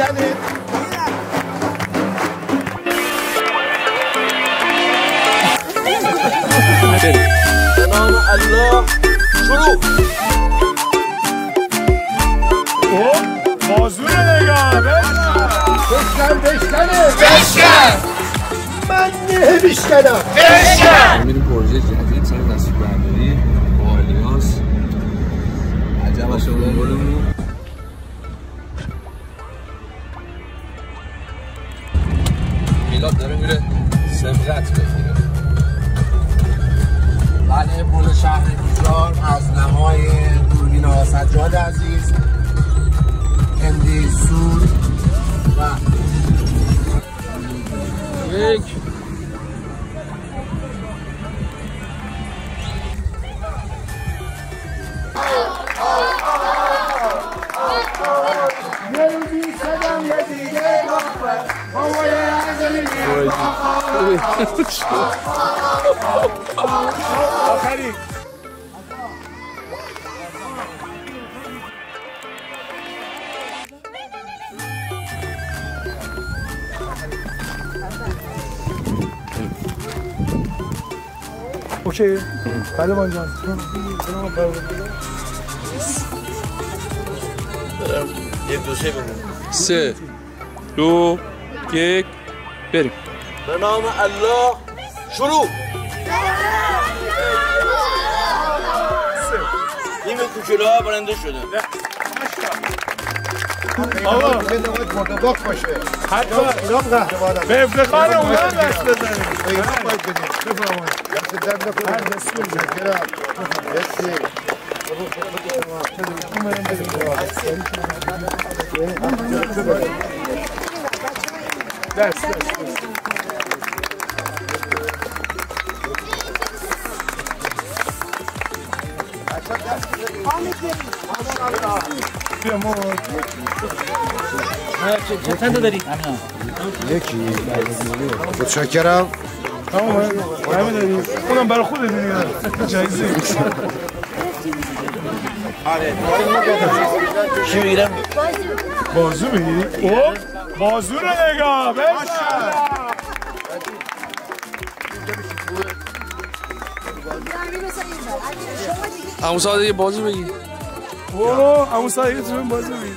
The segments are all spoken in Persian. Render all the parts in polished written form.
رسیدنت به نام الله شروع. بازور نگاه بشکن من نه بیشکنم میریم پروژه جدید سر نصیب برداری با آلیانس. عجب باشه بولمون. میلاد داره میره سمرت بگیره. بله پل شهر بیجار از نمای دوربین آقا سجاد عزیز هندی سور و یک نروزی صدم یه دیگه بابای عزیزی آخری اوکی پهلوان جان یه دوشه بگو. 3 2 1 بریم. به نام الله شروع. این کوچولو ها برنده شده. آقا بده باید پردباک باشه حتی اینا هم قهرمانم به افتخار اونا هم دست بزنیم اینا باید بدیم بفرمان دست درد نکنه هر دستی مذکرم دستی چند تا داری؟ یکی متشکرم اونم برای خودت دیگه جایزه چی میگیرم؟ بازو میگیری؟ اوه بازو رو نگاه همون ساعت یه بازی بگی. اوه همون ساعت تو این بازو بگی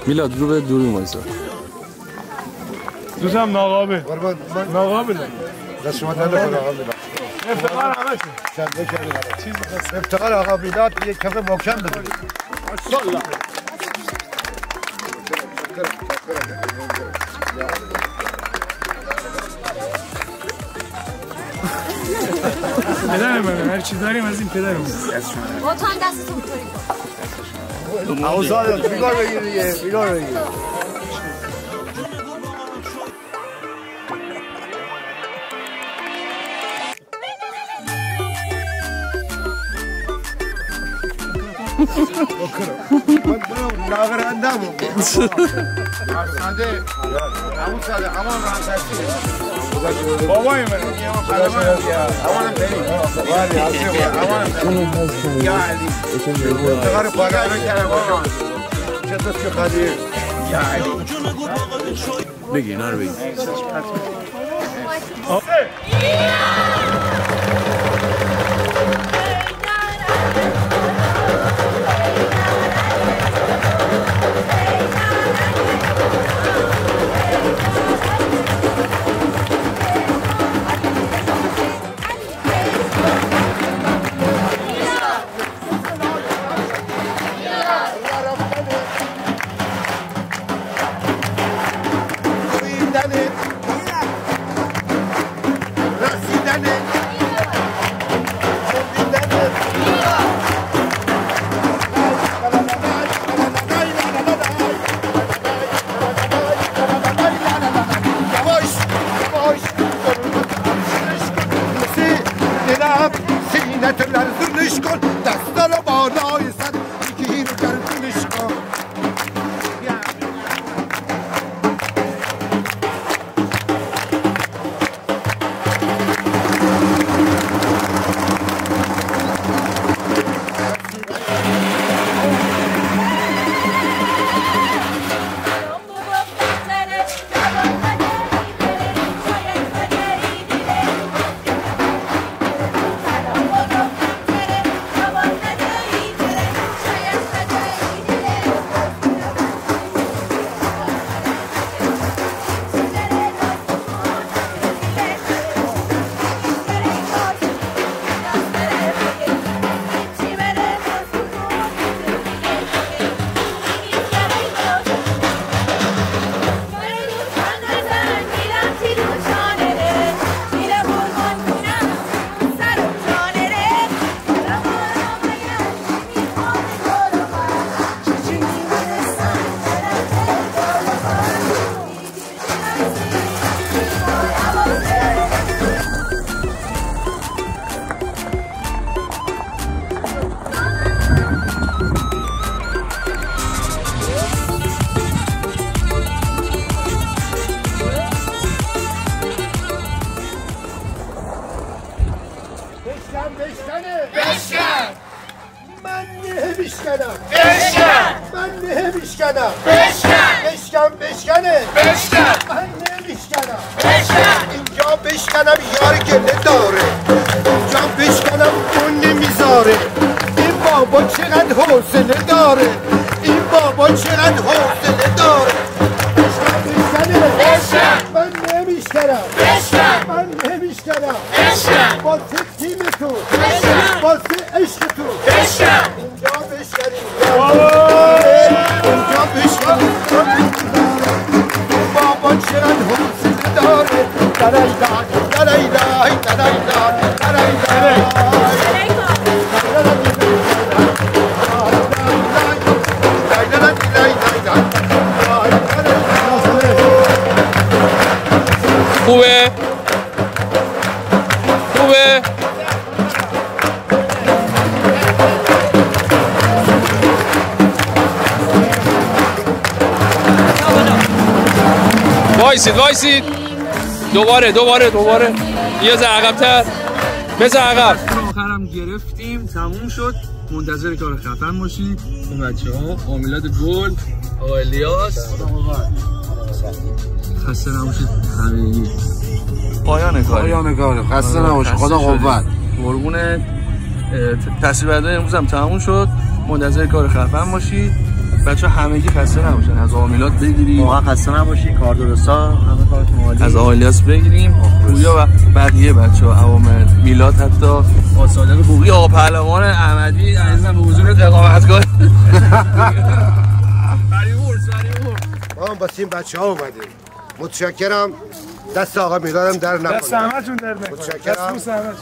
میلاد رو به دور وایسا. دوستم ناقابه ناقابه دست شما درد کنه آقا میلاد افتخار همه شد افتخار آقا میلاد یک کف محکم بزنید ماشاءالله پدر من هر چی داریم از این پدرم با تو هم دستتون بطوری کن اوزاد بیگار بگیر دیگه بیگار بگیر من ناغرنده بود ساده همون ساده امان رانستی بابای من امان بریم ولی امان یا علی تغار بالا رو کردم چه دوست که خالی یا علی بگی اینا رو بگی. نمیشکنم بشکن من نمیشکنم بشکن بشکنه بشکن من نمیشکنم بشکن اینجا بشکنم یار گله داره اینجا بشکنم اون نمیذاره این بابا چقدر حوصله داره این بابا چقدر حوصله داره بشکن من نمیشکنم بشکن من نمیشکنم بشکن واسه تیم تو بشکن واسه عشق تو بشکن اینجا بشکنیم اینجا بشکنیم بابا چقدر حوصله داره درای خوبه خوبه وایسید دوباره یه ذره عقب‌تر بذار عقب آخرم گرفتیم تموم شد منتظر کار خفن باشید اون بچه‌ها آمیلاد گل آقا الیاس خسته نباشید همگی پایان کار خسته نباشید خدا قوت قربونت تصویربرداری امروز هم تموم شد منتظر کار خفن باشید بچه همگی خسته نباشن از آقا میلاد بگیریم واقعا خسته نباشی کار درستا همه کارتون عالی از آقا الیاس بگیریم پویا و بقیه بچه ها عوامل میلاد حتی آسادق بوقی آقا پهلوان احمدی عزیزم به حضورت اقامتگاه فریبور ما هم واسه این بچه ها اومدیم متشکرم دست آقا میلادم در نکنه دست همتون در نکنه متشکرم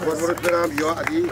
قربونت برم یا علی